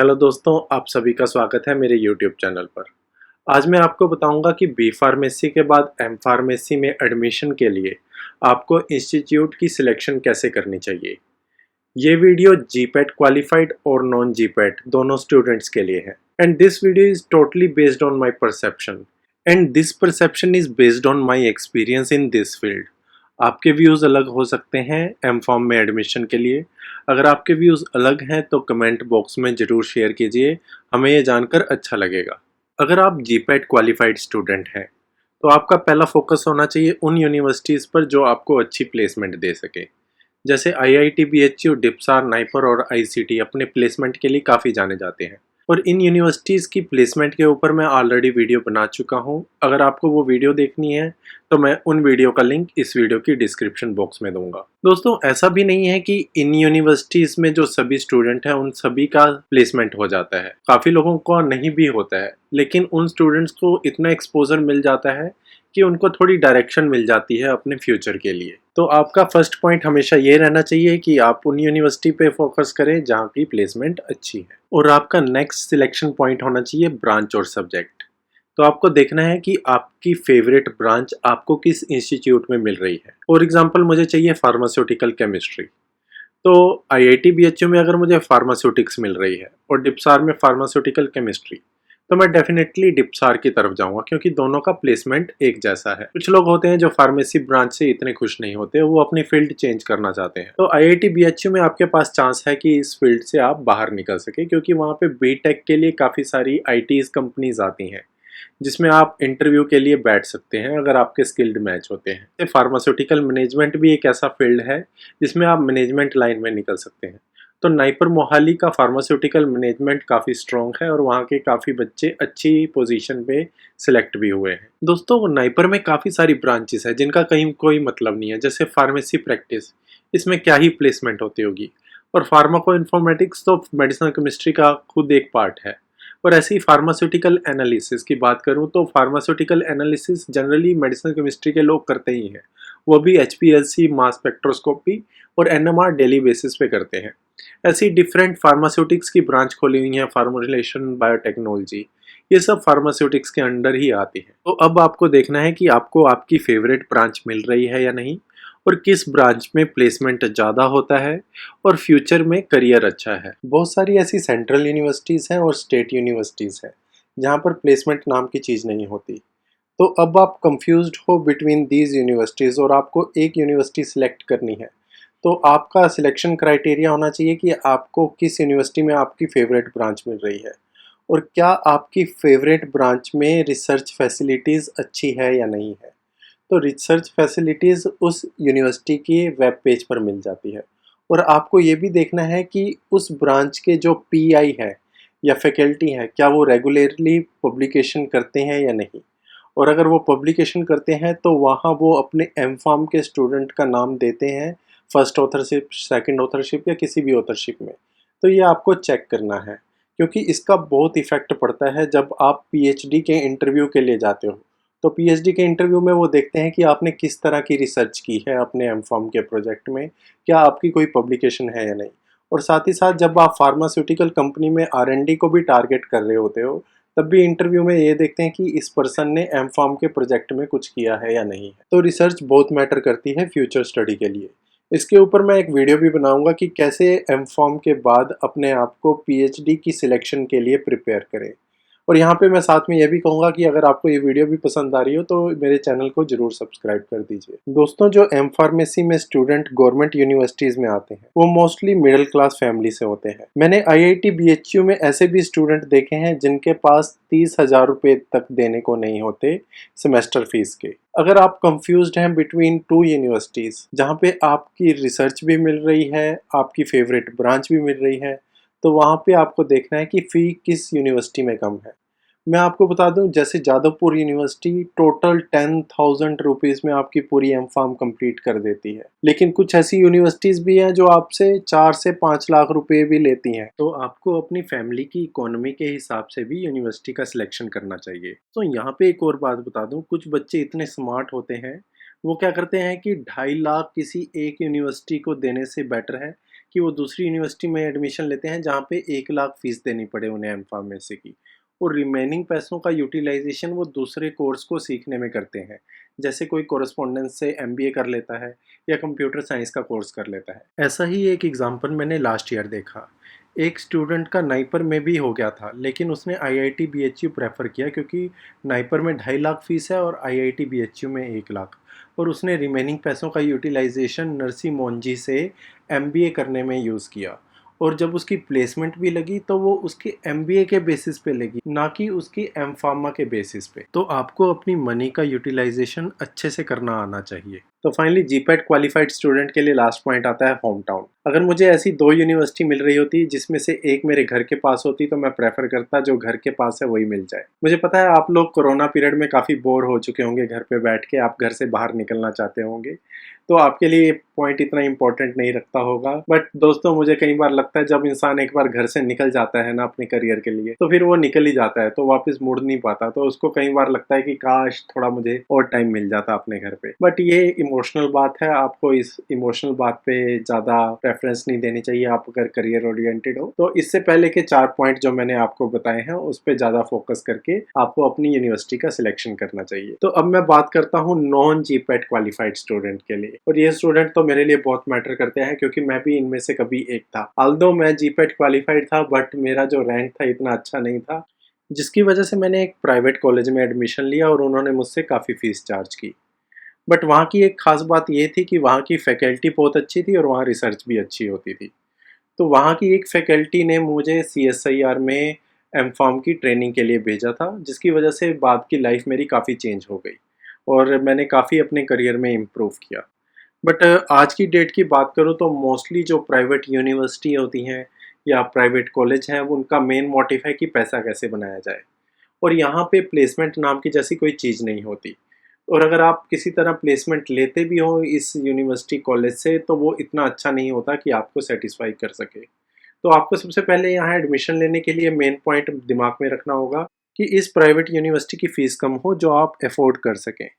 Hello दोस्तों, आप सभी का स्वागत है मेरे YouTube चैनल पर। आज मैं आपको बताऊंगा कि बी फार्मेसी के बाद एम फार्मेसी में एडमिशन के लिए आपको इंस्टीट्यूट की सिलेक्शन कैसे करनी चाहिए। ये वीडियो जीपैट क्वालिफाइड और नॉन जीपैट दोनों स्टूडेंट्स के लिए है and this video is totally based on my perception and this perception is based on my experience in this field. आपके व्यूज़ अलग हो सकते हैं एम फॉर्म में एडमिशन के लिए। अगर आपके व्यूज़ अलग हैं तो कमेंट बॉक्स में ज़रूर शेयर कीजिए, हमें ये जानकर अच्छा लगेगा। अगर आप जीपैट क्वालिफाइड स्टूडेंट हैं तो आपका पहला फोकस होना चाहिए उन यूनिवर्सिटीज़ पर जो आपको अच्छी प्लेसमेंट दे सके। जैसे आईआईटी, बीएचयू, डिप्सार, नाइपर और आईसीटी अपने प्लेसमेंट के लिए काफ़ी जाने जाते हैं और इन यूनिवर्सिटीज़ की प्लेसमेंट के ऊपर मैं ऑलरेडी वीडियो बना चुका हूँ। अगर आपको वो वीडियो देखनी है तो मैं उन वीडियो का लिंक इस वीडियो की डिस्क्रिप्शन बॉक्स में दूंगा। दोस्तों, ऐसा भी नहीं है कि इन यूनिवर्सिटीज़ में जो सभी स्टूडेंट हैं उन सभी का प्लेसमेंट हो जाता है। काफ़ी लोगों को नहीं भी होता है, लेकिन उन स्टूडेंट्स को इतना एक्सपोजर मिल जाता है कि उनको थोड़ी डायरेक्शन मिल जाती है अपने फ्यूचर के लिए। तो आपका फर्स्ट पॉइंट हमेशा ये रहना चाहिए कि आप उन यूनिवर्सिटी पे फोकस करें जहाँ की प्लेसमेंट अच्छी है। और आपका नेक्स्ट सिलेक्शन पॉइंट होना चाहिए ब्रांच और सब्जेक्ट। तो आपको देखना है कि आपकी फेवरेट ब्रांच आपको किस इंस्टीट्यूट में मिल रही है। फॉर एग्जाम्पल, मुझे चाहिए फार्मास्यूटिकल केमिस्ट्री, तो आईआईटी बीएचयू में अगर मुझे फार्मास्यूटिक्स मिल रही है और डिप्सार में फार्मास्यूटिकल केमिस्ट्री, तो मैं डेफिनेटली डिप्सार की तरफ जाऊंगा क्योंकि दोनों का प्लेसमेंट एक जैसा है। कुछ लोग होते हैं जो फार्मेसी ब्रांच से इतने खुश नहीं होते, वो अपनी फील्ड चेंज करना चाहते हैं। तो आईआईटी बीएचयू में आपके पास चांस है कि इस फील्ड से आप बाहर निकल सके क्योंकि वहाँ पे बीटेक के लिए काफ़ी सारी आईटीज कंपनीज आती हैं जिसमें आप इंटरव्यू के लिए बैठ सकते हैं अगर आपके स्किल्ड मैच होते हैं। फार्मास्यूटिकल मैनेजमेंट भी एक ऐसा फील्ड है जिसमें आप मैनेजमेंट लाइन में निकल सकते हैं। तो नाइपर मोहाली का फार्मास्यूटिकल मैनेजमेंट काफ़ी स्ट्रॉन्ग है और वहाँ के काफ़ी बच्चे अच्छी पोजीशन पे सिलेक्ट भी हुए हैं। दोस्तों, नाइपर में काफ़ी सारी ब्रांचेस है जिनका कहीं कोई मतलब नहीं है। जैसे फार्मेसी प्रैक्टिस, इसमें क्या ही प्लेसमेंट होती होगी। और फार्माको इन्फॉर्मेटिक्स तो मेडिसिनल केमिस्ट्री का खुद एक पार्ट है। और ऐसे ही फार्मास्यूटिकल एनालिसिस की बात करूं तो pharmaceutical analysis generally medicinal chemistry के लोग करते ही हैं, वो भी एचपीएलसी, मास स्पेक्ट्रोस्कोपी और एनएमआर डेली बेसिस पे करते हैं। ऐसी डिफरेंट फार्मास्यूटिक्स की ब्रांच खोली हुई है, फार्मुलेशन, बायोटेक्नोलॉजी, ये सब फार्मास्यूटिक्स के अंडर ही आती है। तो अब आपको देखना है कि आपको आपकी फेवरेट ब्रांच मिल रही है या नहीं और किस ब्रांच में प्लेसमेंट ज़्यादा होता है और फ्यूचर में करियर अच्छा है। बहुत सारी ऐसी सेंट्रल यूनिवर्सिटीज़ हैं और स्टेट यूनिवर्सिटीज़ हैं जहाँ पर प्लेसमेंट नाम की चीज़ नहीं होती। तो अब आप कंफ्यूज्ड हो बिटवीन दीज यूनिवर्सिटीज़ और आपको एक यूनिवर्सिटी सिलेक्ट करनी है, तो आपका सिलेक्शन क्राइटेरिया होना चाहिए कि आपको किस यूनिवर्सिटी में आपकी फेवरेट ब्रांच मिल रही है और क्या आपकी फेवरेट ब्रांच में रिसर्च फैसिलिटीज़ अच्छी है या नहीं है। तो रिसर्च फैसिलिटीज़ उस यूनिवर्सिटी के वेब पेज पर मिल जाती है और आपको ये भी देखना है कि उस ब्रांच के जो पीआई है या फैकल्टी है, क्या वो रेगुलरली पब्लिकेशन करते हैं या नहीं। और अगर वो पब्लिकेशन करते हैं तो वहाँ वो अपने एम फार्म के स्टूडेंट का नाम देते हैं, फर्स्ट ऑथरशिप, सेकंड ऑथरशिप या किसी भी ऑथरशिप में। तो ये आपको चेक करना है क्योंकि इसका बहुत इफेक्ट पड़ता है जब आप पीएचडी के इंटरव्यू के लिए जाते हो। तो पीएचडी के इंटरव्यू में वो देखते हैं कि आपने किस तरह की रिसर्च की है अपने एम फार्म के प्रोजेक्ट में, क्या आपकी कोई पब्लिकेशन है या नहीं। और साथ ही साथ जब आप फार्मास्यूटिकल कंपनी में आर&डी को भी टारगेट कर रहे होते हो, तब भी इंटरव्यू में ये देखते हैं कि इस पर्सन ने एम फार्म के प्रोजेक्ट में कुछ किया है या नहीं है। तो रिसर्च बहुत मैटर करती है फ्यूचर स्टडी के लिए। इसके ऊपर मैं एक वीडियो भी बनाऊंगा कि कैसे एम फार्म के बाद अपने आप को पीएचडी की सिलेक्शन के लिए प्रिपेयर करें। और यहाँ पे मैं साथ में ये भी कहूँगा कि अगर आपको ये वीडियो भी पसंद आ रही हो तो मेरे चैनल को जरूर सब्सक्राइब कर दीजिए। दोस्तों, जो एम फार्मेसी में स्टूडेंट गवर्नमेंट यूनिवर्सिटीज़ में आते हैं वो मोस्टली मिडिल क्लास फैमिली से होते हैं। मैंने आईआईटी बीएचयू में ऐसे भी स्टूडेंट देखे हैं जिनके पास 30,000 रुपये तक देने को नहीं होते सेमेस्टर फीस के। अगर आप कंफ्यूज्ड हैं बिटवीन टू यूनिवर्सिटीज़ जहाँ पे आपकी रिसर्च भी मिल रही है, आपकी फेवरेट ब्रांच भी मिल रही है, तो वहाँ पे आपको देखना है कि फ़ी किस यूनिवर्सिटी में कम है। मैं आपको बता दूं, जैसे जादवपुर यूनिवर्सिटी टोटल 10,000 रुपीज़ में आपकी पूरी एम फार्म कंप्लीट कर देती है, लेकिन कुछ ऐसी यूनिवर्सिटीज़ भी हैं जो आपसे 4 से 5 लाख रुपए भी लेती हैं। तो आपको अपनी फैमिली की इकोनॉमी के हिसाब से भी यूनिवर्सिटी का सिलेक्शन करना चाहिए। तो यहाँ पे एक और बात बता दूं, कुछ बच्चे इतने स्मार्ट होते हैं, वो क्या करते हैं कि 2.5 लाख किसी एक यूनिवर्सिटी को देने से बेटर है कि वो दूसरी यूनिवर्सिटी में एडमिशन लेते हैं जहाँ पे 1 लाख फ़ीस देनी पड़े उन्हें एम फार्मेसी की, और रिमेनिंग पैसों का यूटिलाइज़ेशन वो दूसरे कोर्स को सीखने में करते हैं। जैसे कोई कॉरेस्पॉन्डेंस से एमबीए कर लेता है या कंप्यूटर साइंस का कोर्स कर लेता है। ऐसा ही एक एग्ज़ाम्पल मैंने लास्ट ईयर देखा। एक स्टूडेंट का नाइपर में भी हो गया था, लेकिन उसने आईआईटी बीएचयू प्रेफ़र किया क्योंकि नाइपर में 2.5 लाख फ़ीस है और आईआईटी बीएचयू में 1 लाख, और उसने रिमेनिंग पैसों का यूटिलाइज़ेशन नरसी मोंजी से एमबीए करने में यूज़ किया। और जब उसकी प्लेसमेंट भी लगी तो वो उसके एमबीए के बेसिस पे लगी, ना कि उसकी एम फार्मा के बेसिस पे। तो आपको अपनी मनी का यूटिलाइजेशन अच्छे से करना आना चाहिए। तो फाइनली जीपैट क्वालिफाइड स्टूडेंट के लिए लास्ट पॉइंट आता है होम टाउन। अगर मुझे ऐसी 2 यूनिवर्सिटी मिल रही होती जिसमें से एक मेरे घर के पास होती तो मैं प्रेफर करता जो घर के पास है वही मिल जाए। मुझे पता है आप लोग कोरोना पीरियड में काफ़ी बोर हो चुके होंगे घर पे बैठ के, आप घर से बाहर निकलना चाहते होंगे, तो आपके लिए ये पॉइंट इतना इम्पोर्टेंट नहीं रखता होगा। बट दोस्तों, मुझे कई बार लगता है जब इंसान एक बार घर से निकल जाता है ना अपने करियर के लिए, तो फिर वो निकल ही जाता है, तो वापस मुड़ नहीं पाता। तो उसको कई बार लगता है कि काश थोड़ा मुझे और टाइम मिल जाता अपने घर पे। बट ये इमोशनल बात है, आपको इस इमोशनल बात पे ज़्यादा प्रेफरेंस नहीं देनी चाहिए आप अगर करियर ओरिएंटेड हो। तो इससे पहले के 4 पॉइंट जो मैंने आपको बताए हैं उस पर ज़्यादा फोकस करके आपको अपनी यूनिवर्सिटी का सिलेक्शन करना चाहिए। तो अब मैं बात करता हूँ नॉन जीपैट क्वालिफाइड स्टूडेंट के लिए, और ये स्टूडेंट तो मेरे लिए बहुत मैटर करते हैं क्योंकि मैं भी इनमें से कभी एक था। ऑल्दो मैं जीपैट क्वालिफाइड था, बट मेरा जो रैंक था इतना अच्छा नहीं था, जिसकी वजह से मैंने एक प्राइवेट कॉलेज में एडमिशन लिया और उन्होंने मुझसे काफ़ी फीस चार्ज की। बट वहाँ की एक ख़ास बात ये थी कि वहाँ की फैकल्टी बहुत अच्छी थी और वहाँ रिसर्च भी अच्छी होती थी। तो वहाँ की एक फैकल्टी ने मुझे सीएसआईआर में एम-फार्म की ट्रेनिंग के लिए भेजा था, जिसकी वजह से बाद की लाइफ मेरी काफ़ी चेंज हो गई और मैंने काफ़ी अपने करियर में इम्प्रूव किया। बट आज की डेट की बात करूँ तो मोस्टली जो प्राइवेट यूनिवर्सिटी होती हैं या प्राइवेट कॉलेज हैं, वो उनका मेन मोटिव है कि पैसा कैसे बनाया जाए, और यहाँ पे प्लेसमेंट नाम की जैसी कोई चीज़ नहीं होती। और अगर आप किसी तरह प्लेसमेंट लेते भी हो इस यूनिवर्सिटी कॉलेज से, तो वो इतना अच्छा नहीं होता कि आपको सेटिस्फाई कर सके। तो आपको सबसे पहले यहाँ एडमिशन लेने के लिए मेन पॉइंट दिमाग में रखना होगा कि इस प्राइवेट यूनिवर्सिटी की फ़ीस कम हो जो आप अफोर्ड कर सकें,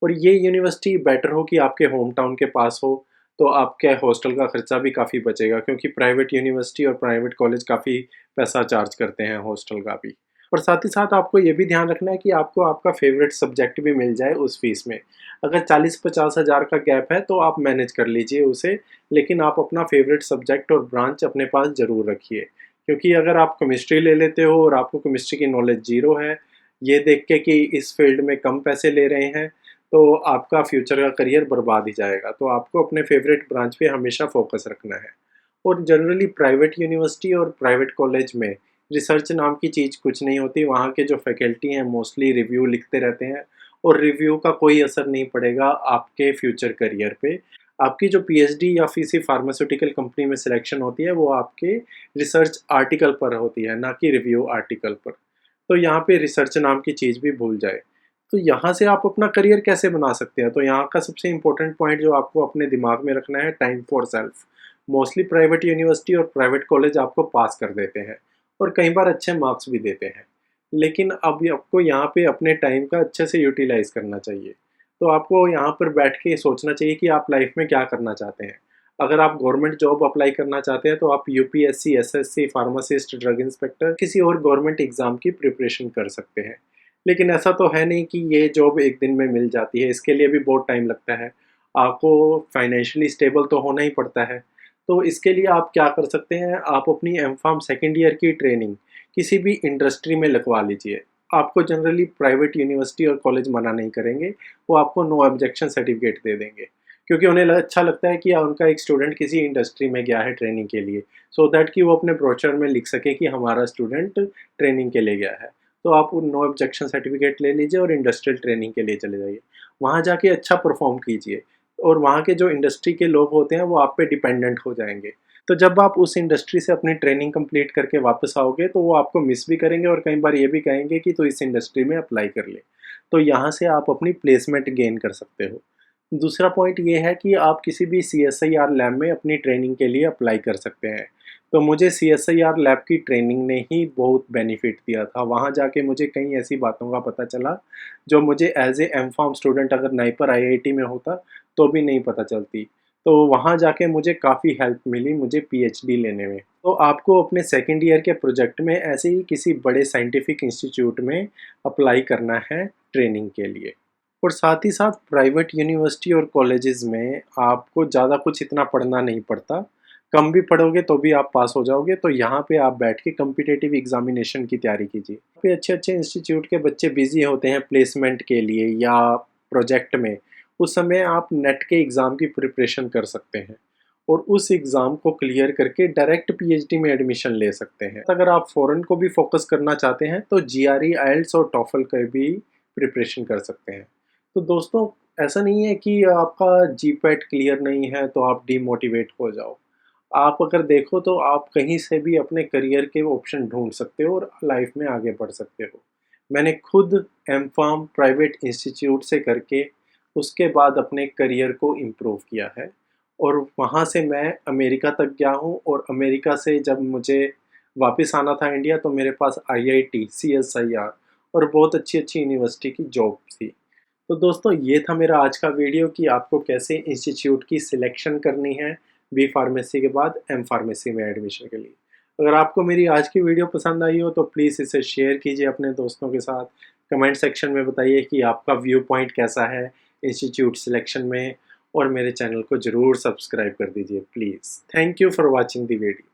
और ये यूनिवर्सिटी बेटर हो कि आपके होम टाउन के पास हो, तो आपके हॉस्टल का खर्चा भी काफ़ी बचेगा क्योंकि प्राइवेट यूनिवर्सिटी और प्राइवेट कॉलेज काफ़ी पैसा चार्ज करते हैं हॉस्टल का भी। और साथ ही साथ आपको ये भी ध्यान रखना है कि आपको आपका फेवरेट सब्जेक्ट भी मिल जाए उस फीस में। अगर 40-50 हज़ार का गैप है तो आप मैनेज कर लीजिए उसे, लेकिन आप अपना फेवरेट सब्जेक्ट और ब्रांच अपने पास ज़रूर रखिए, क्योंकि अगर आप केमिस्ट्री ले लेते हो और आपको केमिस्ट्री की नॉलेज ज़ीरो है, ये देख के कि इस फील्ड में कम पैसे ले रहे हैं, तो आपका फ्यूचर का करियर बर्बाद ही जाएगा। तो आपको अपने फेवरेट ब्रांच पे हमेशा फोकस रखना है। और जनरली प्राइवेट यूनिवर्सिटी और प्राइवेट कॉलेज में रिसर्च नाम की चीज़ कुछ नहीं होती। वहाँ के जो फैकल्टी हैं मोस्टली रिव्यू लिखते रहते हैं, और रिव्यू का कोई असर नहीं पड़ेगा आपके फ्यूचर करियर पे। आपकी जो पीएचडी या किसी फार्मास्यूटिकल कंपनी में सिलेक्शन होती है वो आपके रिसर्च आर्टिकल पर होती है, ना कि रिव्यू आर्टिकल पर। तो यहाँ पे रिसर्च नाम की चीज़ भी भूल जाए। तो यहाँ से आप अपना करियर कैसे बना सकते हैं? तो यहाँ का सबसे इम्पोर्टेंट पॉइंट जो आपको अपने दिमाग में रखना है, time for self. Mostly private university और प्राइवेट कॉलेज आपको पास कर देते हैं और कई बार अच्छे मार्क्स भी देते हैं। लेकिन अब आपको यहाँ पे अपने टाइम का अच्छे से यूटिलाइज़ करना चाहिए। तो आपको यहाँ पर बैठ के सोचना चाहिए कि आप लाइफ में क्या करना चाहते हैं। अगर आप गवर्नमेंट जॉब अप्लाई करना चाहते हैं तो आप UPSC, SSC, pharmacist, drug inspector, किसी और गवर्नमेंट एग्ज़ाम की प्रिपरेशन कर सकते हैं। लेकिन ऐसा तो है नहीं कि ये जॉब एक दिन में मिल जाती है, इसके लिए भी बहुत टाइम लगता है। आपको फाइनेंशियली स्टेबल तो होना ही पड़ता है। तो इसके लिए आप क्या कर सकते हैं, आप अपनी एम-फार्म सेकंड ईयर की ट्रेनिंग किसी भी इंडस्ट्री में लगवा लीजिए। आपको जनरली प्राइवेट यूनिवर्सिटी और कॉलेज मना नहीं करेंगे, वो आपको नो ऑब्जेक्शन सर्टिफिकेट दे देंगे। क्योंकि उन्हें अच्छा लगता है कि उनका एक स्टूडेंट किसी इंडस्ट्री में गया है ट्रेनिंग के लिए, सो दैट कि वो अपने ब्रोचर में लिख सके कि हमारा स्टूडेंट ट्रेनिंग के लिए गया है। तो आप वो नो ऑब्जेक्शन सर्टिफिकेट ले लीजिए और इंडस्ट्रियल ट्रेनिंग के लिए चले जाइए। वहाँ जाके अच्छा परफॉर्म कीजिए, और वहाँ के जो इंडस्ट्री के लोग होते हैं वो आप पे डिपेंडेंट हो जाएंगे। तो जब आप उस इंडस्ट्री से अपनी ट्रेनिंग कंप्लीट करके वापस आओगे तो वो आपको मिस भी करेंगे और कई बार ये भी कहेंगे कि तो इस इंडस्ट्री में अप्लाई कर ले। तो यहाँ से आप अपनी प्लेसमेंट गेन कर सकते हो। दूसरा पॉइंट ये है कि आप किसी भी सीएसआईआर लैब में अपनी ट्रेनिंग के लिए अप्लाई कर सकते हैं। तो मुझे सीएसआईआर लैब की ट्रेनिंग ने ही बहुत बेनिफिट दिया था। वहाँ जाके मुझे कई ऐसी बातों का पता चला जो मुझे as a M pharm student अगर नाइपर आईआईटी में होता तो भी नहीं पता चलती। तो वहाँ जाके मुझे काफ़ी हेल्प मिली मुझे पीएचडी लेने में। तो आपको अपने सेकंड ईयर के प्रोजेक्ट में ऐसे ही किसी बड़े साइंटिफिक इंस्टीट्यूट में अप्लाई करना है ट्रेनिंग के लिए। और साथ ही साथ प्राइवेट यूनिवर्सिटी और कॉलेजेस में आपको ज़्यादा कुछ इतना पढ़ना नहीं पड़ता, कम भी पढ़ोगे तो भी आप पास हो जाओगे। तो यहाँ पे आप बैठ के कॉम्पिटिटिव एग्जामिनेशन की तैयारी कीजिए। यहाँ पे अच्छे अच्छे इंस्टीट्यूट के बच्चे बिजी होते हैं प्लेसमेंट के लिए या प्रोजेक्ट में, उस समय आप नेट के एग्ज़ाम की प्रिपरेशन कर सकते हैं और उस एग्ज़ाम को क्लियर करके डायरेक्ट पीएचडी में एडमिशन ले सकते हैं। अगर आप फ़ॉरेन को भी फोकस करना चाहते हैं तो जीआरई, आईएलटीएस और टॉफल का भी प्रिपरेशन कर सकते हैं। तो दोस्तों, ऐसा नहीं है कि आपका जीपैट क्लियर नहीं है तो आप डीमोटिवेट हो जाओ। आप अगर देखो तो आप कहीं से भी अपने करियर के ऑप्शन ढूंढ सकते हो और लाइफ में आगे बढ़ सकते हो। मैंने खुद एमफार्म प्राइवेट इंस्टीट्यूट से करके उसके बाद अपने करियर को इम्प्रूव किया है और वहाँ से मैं अमेरिका तक गया हूँ। और अमेरिका से जब मुझे वापस आना था इंडिया तो मेरे पास आईआईटी, सीएसआईआर और बहुत अच्छी अच्छी यूनिवर्सिटी की जॉब थी। तो दोस्तों, ये था मेरा आज का वीडियो कि आपको कैसे इंस्टीट्यूट की सिलेक्शन करनी है बी फार्मेसी के बाद एम फार्मेसी में एडमिशन के लिए। अगर आपको मेरी आज की वीडियो पसंद आई हो तो प्लीज़ इसे शेयर कीजिए अपने दोस्तों के साथ। कमेंट सेक्शन में बताइए कि आपका व्यू पॉइंट कैसा है इंस्टीट्यूट सिलेक्शन में, और मेरे चैनल को ज़रूर सब्सक्राइब कर दीजिए please. Thank you for watching the video.